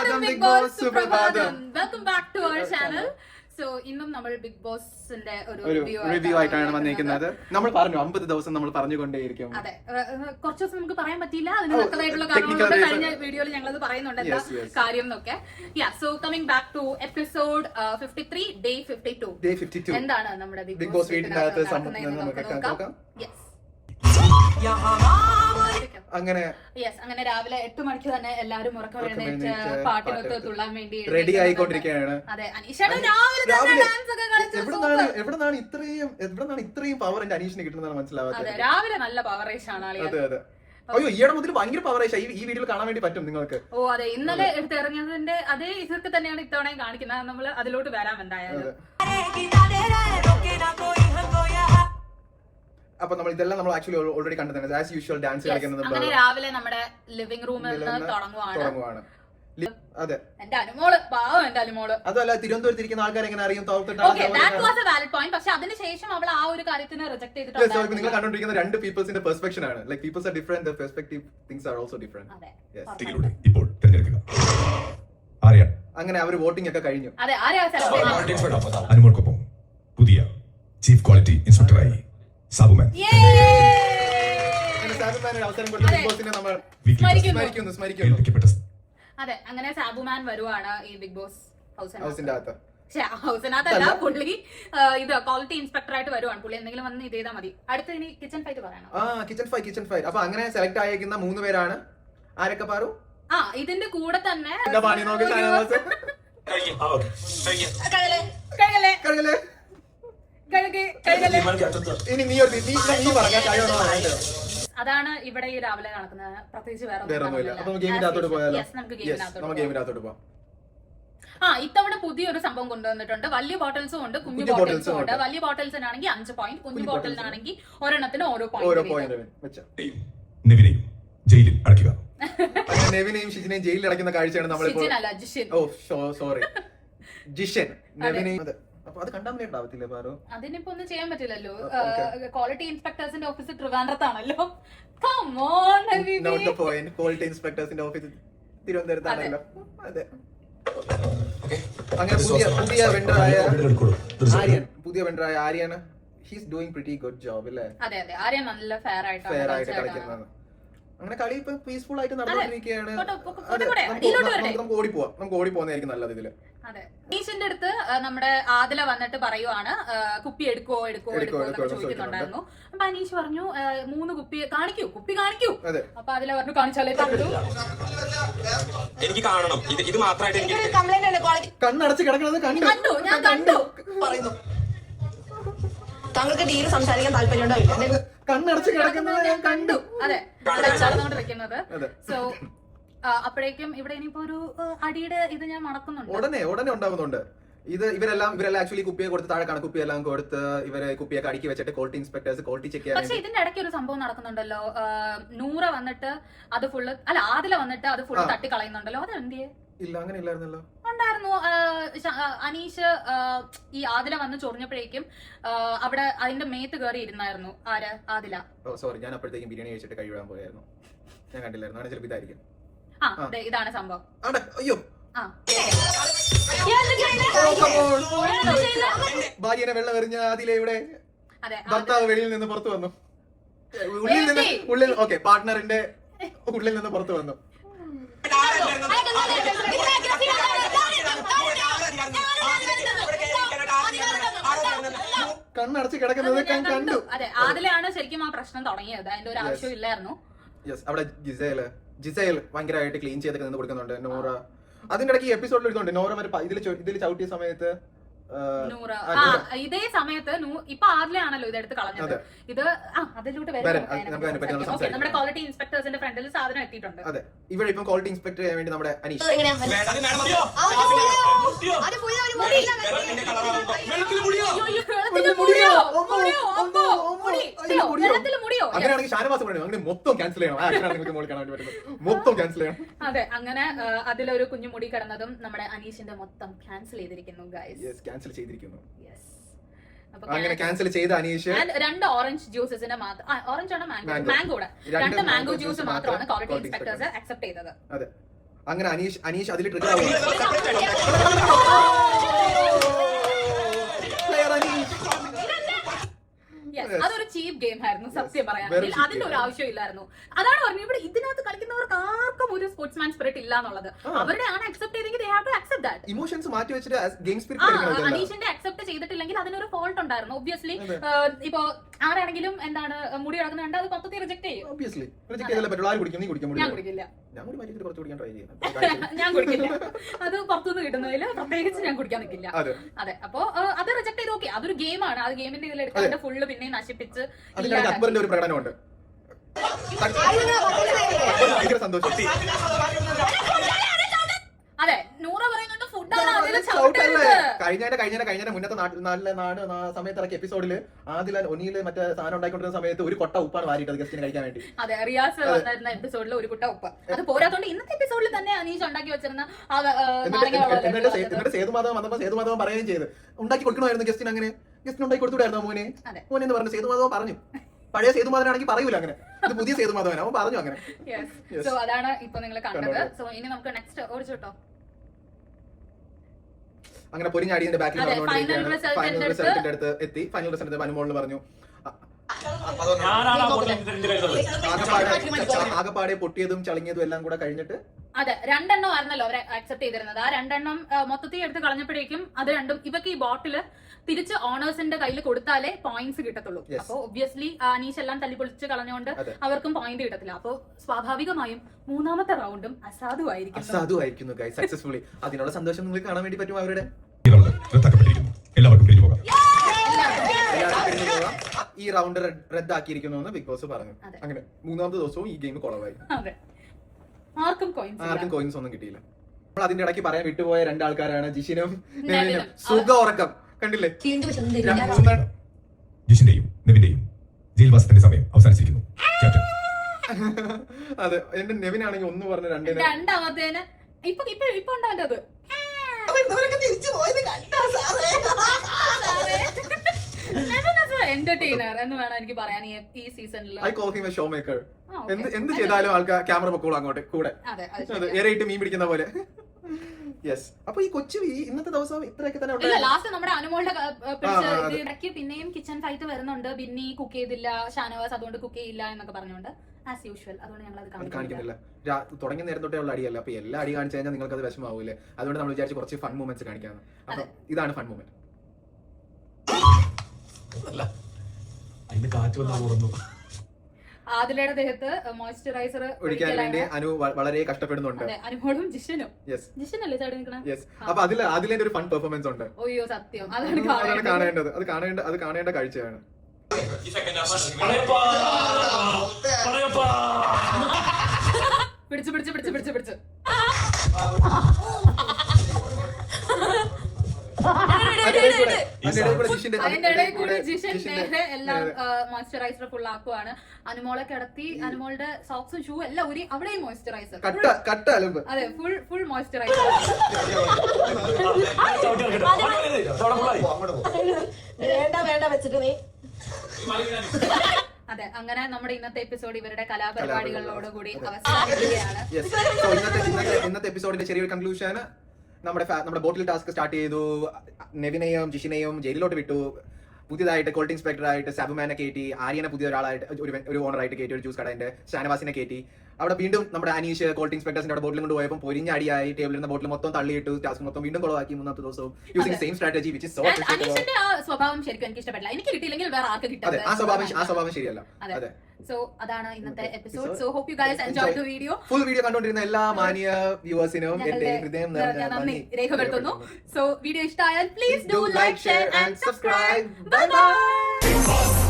സുപ്രഭാതം big boss, സുപ്രഭാതം. Welcome back to our channel. So ഇന്നും നമ്മൾ ബിഗ് ബോസിന്റെ ഒരു റിവ്യൂ ആയിട്ടാണ് വന്നിരിക്കുന്നത്. നമ്മൾ പറഞ്ഞു 50 ദിവസം നമ്മൾ പറഞ്ഞുകൊണ്ടേയിരിക്കും. അതെ, കുറച്ച് ദിവസം നമുക്ക് പറയാൻ പറ്റിയില്ല, അതിന് തക്കതായിട്ടുള്ള കാരണങ്ങളുണ്ട്. കഴിഞ്ഞ വീഡിയോയിൽ ഞങ്ങളത് പറയുന്നുണ്ട് എന്താ കാര്യം എന്നൊക്കെ. So coming back to episode 53, day 52. എന്താണ് നമ്മുടെ ബിഗ് ബോസ് വീടിന്റെ അകത്ത് സംഭവിക്കുന്നത്? അങ്ങനെ രാവിലെ 8 മണിക്ക് തന്നെ എല്ലാരും ഉറക്കം എഴുന്നേറ്റ് പാട്ടിനൊത്ത് തുള്ളാൻ വേണ്ടി റെഡി ആയിക്കൊണ്ടിരിക്കുകയാണ്. അതെ, അനീഷയുടെ രാവിലെ ഡാൻസ് ഒക്കെ കളിച്ചു. എവിടെന്നാണ് ഇത്രയും പവർ എന്റെ അനീഷിന് കിട്ടുന്നതാണ് മനസ്സിലാവാത്തത്. രാവിലെ നല്ല പവറേഷാണ് ആളികൾ. അതെ അയ്യോ, ഈയിടെ മുതൽ ഭയങ്കര പവറേഷ. ഈ വീഡിയോയിൽ കാണാൻ വേണ്ടി പറ്റും നിങ്ങൾക്ക്. ഓ അതെ, ഇന്നലെ എടുത്തിറങ്ങിയതിന്റെ അതേ ഇതൊക്കെ തന്നെയാണ് ഇത്തവണയും കാണിക്കുന്നത്. നമ്മൾ അതിലോട്ട് വരാം എന്തായാലും. അപ്പൊ നമ്മൾ ഇതെല്ലാം നമ്മൾ ആക്ച്വലി ഓൾറെഡി കണ്ടതാണ്. ആസ് യൂഷ്വൽ ഡാൻസ് കളിക്കുന്നത് അങ്ങനെ രാവിലെ നമ്മുടെ ലിവിംഗ് റൂമിൽ നിന്ന് തുടങ്ങുവാണ്. അതെ, എന്റെ അനുമോള് പാവം, എന്റെ അനുമോള്. അതല്ല, തിരുവനന്തപുരത്ത് ഇരിക്കുന്ന ആൾക്കാർ എങ്ങനെ അറിയും? പക്ഷെ അതിനുശേഷം അവൾ ആ ഒരു കാര്യത്തിന് റിജക്ട് ചെയ്തിട്ടുണ്ട്. നിങ്ങൾ കണ്ടുകൊണ്ടിരിക്കുന്ന രണ്ട് പീപ്പിൾസിന്റെ പെർസ്പെക്ഷൻ ആണ്. Like people's are different, the perspective things are also different. ഇപ്പോൾ തിരഞ്ഞെടുക്കുക ആര്യ. അങ്ങനെ അവർ വോട്ടിംഗ് ഒക്കെ കഴിഞ്ഞു. അതെ, അനുമോൾക്കൊപ്പം പുതിയ ചീഫ് ക്വാളിറ്റി ഇൻസ്പെക്ടറായി സാബുമാൻ. അതെ, അങ്ങനെ സാബുമാൻ വരുവാണ് ഈ ബിഗ് ബോസ് ഹൗസിനകത്ത്. ഹൗസിനകത്തല്ല, പുള്ളി ഇത് ക്വാളിറ്റി ഇൻസ്പെക്ടർ ആയിട്ട് വരുവാണ്. പുള്ളി എന്തെങ്കിലും വന്ന് ഇത് ചെയ്താൽ മതി. അടുത്ത ഇനി കിച്ചൺ ഫൈറ്റ് പറയണം. Kitchen fight. അപ്പൊ അങ്ങനെ സെലക്ട് ആയിരിക്കുന്ന 3 പേരാണ്. ആരൊക്കെ പാറു? ഇതിന്റെ കൂടെ തന്നെ അതാണ് ഇവിടെ ഈ രാവിലെ നടക്കുന്നത്. പ്രത്യേകിച്ച് ഇത്തവണ പുതിയൊരു സംഭവം കൊണ്ടുവന്നിട്ടുണ്ട്. വലിയ ബോട്ടിൽസും ഉണ്ട്, കുഞ്ഞു ബോട്ടിൽസും ഉണ്ട്. വലിയ ബോട്ടിൽസിനാണെങ്കിൽ 5 പോയിന്റ്, കുഞ്ഞു ബോട്ടിലിനാണെങ്കിൽ ഒരെണ്ണത്തിന് ഓരോ പോയിന്റ്. ജയിലിൽ അടയ്ക്കുക. നെവിനെയും ഷിജിനെയും ജയിലിൽ അടയ്ക്കുന്ന കാഴ്ചയാണ് നമ്മൾ. ജിഷൻ നെവിനെയും. അപ്പൊ അത് കണ്ടാമിനേറ്റ് ആവത്തില്ലേ പാറു? അതിനിപ്പോ ഒന്നും ചെയ്യാൻ പറ്റില്ലല്ലോ. ക്വാളിറ്റി ഇൻസ്പെക്ടേഴ്സിന്റെ ഓഫീസ് ട്രിവാൻഡ്രത്താണല്ലോ. Come on Navi. Not the point. Quality ഇൻസ്പെക്ടേഴ്സിന്റെ ഓഫീസ് തിരുവനന്തപുരത്താണല്ലോ. അതെ. അങ്ങനെ പുതിയ വെണ്ടറായ Aryan he's doing pretty good job അല്ലേ? അതെ, ആര്യൻ നല്ല ഫെയർ ആയിട്ട് കളിക്കുന്നത്. അങ്ങനെ കളി ഇപ്പൊ പീസ്ഫുൾ ആയിട്ട് നടന്നുകൊണ്ടിരിക്കുകയാണ്. നമുക്ക് ഓടിപ്പോകുന്നതായിരിക്കും നല്ലത് ഇതില്. അതെ, നീഷിന്റെ അടുത്ത് നമ്മുടെ ആദില വന്നിട്ട് പറയുവാണ് കുപ്പി എടുക്കോ ചോദിക്കുന്നുണ്ടായിരുന്നു. അപ്പൊ അനീഷ് പറഞ്ഞു 3 കുപ്പി കാണിക്കൂ. അപ്പൊ ആദില പറഞ്ഞു കാണിച്ചാലേ എനിക്ക് കാണണം. ഇത് മാത്രമായിട്ട് കണ്ണടച്ച് കിടക്കുന്നത് ഞാൻ കണ്ടു പറയുന്നു. താങ്കൾക്ക് ഡീൽ സംസാരിക്കാൻ താല്പര്യമുണ്ടോ? കണ്ണടച്ച് കിടക്കുന്നത് ഞാൻ കണ്ടു. അതെ, വെക്കുന്നത്. സോ അപ്പോഴേക്കും ഇവിടെ ഇനിയിപ്പോ ഒരു അടിയുടെ ഇത് ഞാൻ മണക്കുന്നുണ്ട്. ഉടനെ ഉണ്ടാകുന്നുണ്ട്. ഇവരെല്ലാം ആക്ച്വലി കുപ്പിയെ കൊടുത്ത് താഴെ കുപ്പിയെല്ലാം കൊടുത്ത് ഇവരെ കുപ്പിയൊക്കെ അടുക്കി വെച്ചിട്ട് ക്വാളിറ്റി ഇൻസ്പെക്ടേഴ്സ് ക്വാളിറ്റി ചെക്ക് ചെയ്യാൻ. പക്ഷെ ഇതിന്റെ ഇടയ്ക്ക് ഒരു സംഭവം നടക്കുന്നുണ്ടല്ലോ. നൂറ വന്നിട്ട് അത് ഫുള്ള് ആദില വന്നിട്ട് അത് ഫുള്ള് തട്ടി കളയുന്നുണ്ടല്ലോ. അത് എന്തിയെ? ഇല്ല, അങ്ങനെ ഇല്ലായിരുന്നല്ലോ. ഉണ്ടായിരുന്നു. അനീഷ് ഈ ആദില വന്ന് ചൊറിഞ്ഞപ്പോഴേക്കും അവിടെ അതിന്റെ മേത്ത് കയറി ഇരുന്നായിരുന്നു. ആര്? ആദില. സോറി, ഞാൻ അപ്പോഴത്തേക്കും ബിരിയാണി കഴിച്ചിട്ട് കഴിവിടാൻ പോയായിരുന്നു. ഞാൻ കണ്ടില്ലായിരുന്നു. ആണ് ചിലപ്പോൾ ഇതായിരിക്കും. ഇതാണ് സംഭവം. അയ്യോ, ഭാര്യനെ വെള്ളം എറിഞ്ഞ ആദിലയുടെ ഭർത്താവ് വെളിയിൽ നിന്ന് പുറത്തു വന്നു. പാർട്ട്ണറിന്റെ ഉള്ളിൽ നിന്ന് പുറത്തു വന്നു. കണ്ണടച്ച് കിടക്കുന്നത് കണ്ടു. അതെ, ആദിലാണ് ശരിക്കും ആ പ്രശ്നം തുടങ്ങിയത്. അതിന്റെ ഒരു ആവശ്യം ഇല്ലായിരുന്നു. അവിടെ ജിസേൽ ഭയങ്കരമായിട്ട് ക്ലീൻ ചെയ്തൊക്കെ നിന്ന് കൊടുക്കുന്നുണ്ട്. നോറ അതിന്റെ ഇടയ്ക്ക് എപ്പിസോഡിൽ എടുക്കുന്നുണ്ട്. നോറ ഇതിൽ ചവിട്ടിയ സമയത്ത് ഇതേ സമയത്ത് ഇപ്പൊ ആദിലാണല്ലോ ഇതെടുത്ത് കളഞ്ഞത്. ഇത് അതിലോട്ട് നമ്മുടെ ക്വാളിറ്റി ഇൻസ്പെക്ടേഴ്സിന്റെ ഫ്രണ്ടിൽ സാധനം എത്തിയിട്ടുണ്ട്. അതെ, ഇവിടെ ഇപ്പം ക്വാളിറ്റി ഇൻസ്പെക്ടർ ചെയ്യാൻ വേണ്ടി നമ്മുടെ അനീഷ് അങ്ങനെയാണെങ്കിൽ ഷാനവാസ് പറയണം അങ്ങനെ മൊത്തം ക്യാൻസൽ ചെയ്യണം. മൊത്തം ക്യാൻസൽ ചെയ്യണം. അതെ, അങ്ങനെ അതിലൊരു കുഞ്ഞു മുടി കിടന്നതും നമ്മുടെ അനീഷിന്റെ മൊത്തം ക്യാൻസൽ ചെയ്തിരിക്കുന്നു. ക്യാൻസൽ ചെയ്തിരിക്കുന്നു. അങ്ങനെ ക്യാൻസൽ ചെയ്ത അനീഷ് 2 ഓറഞ്ച് ജ്യൂസസിന്റെ ഓറഞ്ച് ആണ് മാംഗോ 2 മാംഗോ ജ്യൂസ് മാത്രമാണ് ക്വാളിറ്റി ഇൻസ്പെക്ടേഴ്സ് അക്സെപ്റ്റ് ചെയ്തത്. അതെ, അങ്ങനെ അനീഷ് അതിൽ ട്രിഗർ ആവും. അതൊരു ചീപ്പ് ഗെയിം ആയിരുന്നു സത്യം പറയാണെങ്കിൽ. അതിന്റെ ഒരു ആവശ്യമില്ലായിരുന്നു. അതാണ് പറഞ്ഞത്, ഇവിടെ ഇതിനകത്ത് കളിക്കുന്നവർക്ക് ആർക്കും ഒരു സ്പോർട്സ്മാൻ സ്പിരിറ്റ് ഇല്ല എന്നുള്ളത്. അവരുടെ ആണ് അക്സെപ്റ്റ് ചെയ്തെങ്കിൽ they have to accept that. Emotions മാറ്റി വെച്ചിട്ട് ഗെയിം സ്പിരിറ്റ് അനീഷിന്റെ അക്സെപ്റ്റ് ചെയ്തിട്ടില്ലെങ്കിൽ അതിനൊരു ഫോൾട്ട് ഉണ്ടായിരുന്നു. ഒബ്വിയസ്ലി ഇപ്പോ ആരാണെങ്കിലും എന്താണ് മുടി കിടക്കുന്നുണ്ട്, അത് മൊത്തത്തിൽ റിജക്ട് ചെയ്യും. ഒബ്വിയസ്ലി റിജക്ട് ചെയ്താലേ പറ്റുള്ളൂ. ആര് കുടിക്കും? നീ കുടിക്കാൻ ഞാൻ കുടിക്കില്ല. ഞാൻ ഒരു മര്യാദ കുറച്ച് കുടിക്കാൻ ട്രൈ ചെയ്യാം. ഞാൻ കുടിക്കില്ല. അത് പുറത്തുനിന്ന് കിട്ടുന്നതിൽ പ്രത്യേകിച്ച് ഞാൻ കുടിക്കാൻ നിൽക്കില്ല. അതെ, അപ്പൊ അത് റിജക്ട് ചെയ്ത് ഓക്കെ, അതൊരു ഗെയിമാണ്. അത് ഗെയിമിന്റെ ഇതിൽ എടുത്ത് ഫുള്ള് പിന്നെ നശിപ്പിച്ച് അക്ബറിന്റെ ഒരു പ്രകടനമുണ്ട്. ഭയങ്കര സന്തോഷം. അതെ, നൂറ പറയുന്നുണ്ട് ഫുഡാണ് കഴിഞ്ഞ മുന്നത്തെ നാട് സമയത്ത് ഇറക്കിയ എപ്പിസോഡില് ആദില ഒനിയില് മറ്റേ സാധനം ഉണ്ടായിക്കൊണ്ടിരുന്ന സമയത്ത് ഒരു കൊട്ട ഉപ്പാണ് വാരിട്ടത് ഗസ്റ്റിന് കഴിക്കാൻ വേണ്ടി. അതെ, റിയാസ് വന്നിരുന്ന എപ്പിസോഡിൽ ഒരു കുട്ട ഉപ്പ്. അത് പോരാത്തോണ്ട് ഇന്നത്തെ എപ്പിസോഡിൽ തന്നെ അനീഷ് ഉണ്ടാക്കി വെച്ചിരുന്ന എന്നിട്ട് സേതുമാധവൻ വന്നപ്പോ സേതുമാധവൻ പറയുകയും ചെയ്ത് ഉണ്ടാക്കി കൊടുക്കണമായിരുന്നു ഗസ്റ്റിന്. അങ്ങനെ ഗസ്റ്റിന് ഉണ്ടാക്കി കൊടുത്തുകൂടായിരുന്നു മോനെ എന്ന് പറഞ്ഞു. സേതുമാധവൻ പറഞ്ഞു, പഴയ സേതുമാധവനാണെങ്കിൽ പറയൂല അങ്ങനെ, ഇത് പുതിയ സേതുമാധവൻ, അവൻ പറഞ്ഞു അങ്ങനെ. സോ അതാണ് ഇപ്പൊ നിങ്ങൾ കണ്ടത്. സോ ഇനി നമുക്ക് നെക്സ്റ്റ് ഓടിച്ചോട്ടോ. അങ്ങനെ പൊരിഞ്ഞാടിയതിന്റെ ബാക്കിൽ ഫൈനൽ റിസൾട്ടിന്റെ അടുത്ത് എത്തി. ഫൈനൽ റിസൾട്ട് അനുമോളിന് പറഞ്ഞു ആകപ്പാടെ പൊട്ടിയതും ചളിങ്ങിയതും എല്ലാം കൂടെ കഴിഞ്ഞിട്ട്. അതെ, 2 എണ്ണം ആയിരുന്നല്ലോ അവരെ അക്സെപ്റ്റ് ചെയ്തിരുന്നത്. ആ 2 എണ്ണം മൊത്തത്തിൽ എടുത്ത് കളഞ്ഞപ്പോഴേക്കും അത് രണ്ടും ഇവർക്ക് ഈ ബോട്ടില് തിരിച്ച് ഓണേഴ്സിന്റെ കയ്യിൽ കൊടുത്താലേ പോയിന്റ്സ് കിട്ടത്തുള്ളൂ. അപ്പൊ ഒബ്വിയസ്ലി അനീഷ് എല്ലാം തല്ലിപ്പൊളിച്ച് കളഞ്ഞുകൊണ്ട് അവർക്കും പോയിന്റ് കിട്ടത്തില്ല. അപ്പൊ സ്വാഭാവികമായും മൂന്നാമത്തെ റൗണ്ടും അസാധുവായിരിക്കുന്നു സക്സസ്ഫുള്ളി. അതിനുള്ള സന്തോഷം നിങ്ങൾക്ക് കാണാൻ വേണ്ടി പറ്റും. അവരുടെ എല്ലാവർക്കും പിരിഞ്ഞു പോകാം. ഈ റൗണ്ട് റദ്ദാക്കിയിരിക്കുന്നു എന്ന് ബിഗ് ബോസ് പറഞ്ഞു. അങ്ങനെ മൂന്നാമത്തെ ദിവസവും ഈ ഗെയിം കുളവായി. ആർക്കും കോയിൻസ് ഒന്നും കിട്ടിയില്ല. നമ്മൾ അതിന്റെ ഇടയ്ക്ക് പറയാൻ വിട്ടുപോയ 2 ആൾക്കാരാണ് ജിഷിനും നെവിനും. സുഖ ഉറക്കം കണ്ടില്ലേ? ജിഷിന്റെയും നെവിന്റെയും ജയിൽവാസത്തിന്റെ സമയം അവസാനിച്ചിരിക്കുന്നു. ക്യാപ്റ്റൻ അതെ, എന്റെ നെവിനാണെങ്കിൽ 1 പറഞ്ഞ 2 രണ്ടാമത്തേന് ഇപ്പൊ ഉണ്ടായത് എന്റർടൈനർ എന്ന് വേണം എനിക്ക് പറയാൻ ഈ സീസണിൽ. I call him A show maker. എന്ത് ചെയ്താലും ആൾക്കാർ ക്യാമറ പൊക്കോളൂ അങ്ങോട്ട് കൂടെ, ഏറെയിട്ട് മീൻ പിടിക്കുന്ന പോലെ. യെസ്. അപ്പൊ ഈ കൊച്ചു ഇന്നത്തെ ദിവസം ഇത്രയൊക്കെ തന്നെ. ലാസ്റ്റ് നമ്മുടെ അനുമോളുടെ ഇടയ്ക്ക് പിന്നെയും കിച്ചൺ ഫൈറ്റ് വരുന്നുണ്ട്. ബിന്നി കുക്ക് ചെയ്തില്ല, ഷാനവാസ് അതുകൊണ്ട് കുക്ക് ചെയ്യില്ല എന്നൊക്കെ പറഞ്ഞുകൊണ്ട് ആസ് യൂഷ്വൽ. അതുകൊണ്ട് ഞങ്ങൾ അത് കാണിക്കുന്നില്ല. തുടങ്ങിയ നേരം തൊട്ടേ ഉള്ള അടിയല്ല. അപ്പൊ എല്ലാ അടി കാണിച്ചു കഴിഞ്ഞാൽ നിങ്ങൾക്ക് അത് വിഷമാവൂലേ? അതുകൊണ്ട് നമ്മൾ വിചാരിച്ച് കുറച്ച് ഫൺ മൂമെന്റ്സ് കാണിക്കാന്ന്. അപ്പൊ ഇതാണ് ഫൺ മൂമെന്റ്. ആദിലയുടെ ദേഹത്ത് മോയ്സ്ചറൈസർ ഒഴിക്കാൻ വേണ്ടി അനു വളരെ കഷ്ടപ്പെടുന്നുണ്ട്. അനുമോളും ജിഷനും. ജിഷനല്ലേ ചാടി നിൽക്കണം. അപ്പൊ അതിലെ ഒരു ഫൺ പെർഫോമൻസ് ഉണ്ട്. ഓയ്യോ സത്യം, അതാണ് കാണേണ്ടത്. അത് കാണേണ്ട കാഴ്ചയാണ്. പിടിച്ചു അതിന്റെ ഇടയിൽ കൂടി ജിഷൻ നേരെ എല്ലാം മോയ്സ്ചറൈസർ ഫുൾ ആക്കുവാണ്. അനുമോളെ കിടത്തി അനുമോളുടെ സോക്സും ഷൂ എല്ലാം ഊരി അവിടെയും മോയ്സ്ചറൈസർ. അതെ, ഫുൾ മോയ്സ്ചറൈസർ. വേണ്ട വെച്ചിട്ട് നീ. അതെ, അങ്ങനെ നമ്മുടെ ഇന്നത്തെ എപ്പിസോഡ് ഇവരുടെ കലാപരിപാടികളോടുകൂടി അവസാനിക്കുകയാണ്. ഇന്നത്തെ എപ്പിസോഡിന്റെ ചെറിയൊരു കൺക്ലൂഷൻ, നമ്മുടെ ബോട്ടിൽ ടാസ്ക് സ്റ്റാർട്ട് ചെയ്തു. നെവിനെയും ജിഷിനെയും ജയിലിലോട്ട് വിട്ടു. പുതിയതായിട്ട് ക്വാളിറ്റി ഇൻസ്പെക്ടർ ആയിട്ട് സാബുമാനെ കയറ്റി. ആര്യനെ പുതിയ ഒരാളായിട്ട് ഒരു ഓണറായിട്ട് കയറ്റി. ഒരു ജ്യൂസ് കടന്റെ ഷാനവാസിനെ കയറ്റി. അവിടെ വീണ്ടും നമ്മുടെ അനീഷ് ക്വാളിറ്റി ഇൻസ്പെക്ടേഴ്സിന്റെ അവിടെ ബോട്ടിൽ കൊണ്ട് പോയപ്പോൾ പൊരിഞ്ഞടിയായി. ടേബിളിൽ നിന്ന് ബോട്ടിൽ മൊത്തം തള്ളിയിട്ടു. ടാസ്ക് മൊത്തം വീണ്ടും കുളവാക്കി. മൂന്നാമത്തെ ദിവസവും using same strategy which is so അനീഷിന്റെ ആ സ്വഭാവം ശരിക്കും എനിക്ക് ഇഷ്ടപ്പെട്ടില്ല. എനിക്ക് കിട്ടിയില്ലെങ്കിൽ വേറെ ആർക്ക് കിട്ടാതെ. ആ സ്വഭാവം ശരിയല്ല. അതെ. സോ അതാണ് ഇന്നത്തെ episode. So hope you guys enjoy the video. Full video കണ്ടുകൊണ്ടിരുന്ന എല്ലാ മാന്യ വ്യൂവേഴ്സിനും എന്റെ ഹൃദയം നിറഞ്ഞ നന്ദി രേഖപ്പെടുത്തുന്നു. സോ വീഡിയോ ഇഷ്ടമായാൽ please do like, share and subscribe. Bye by.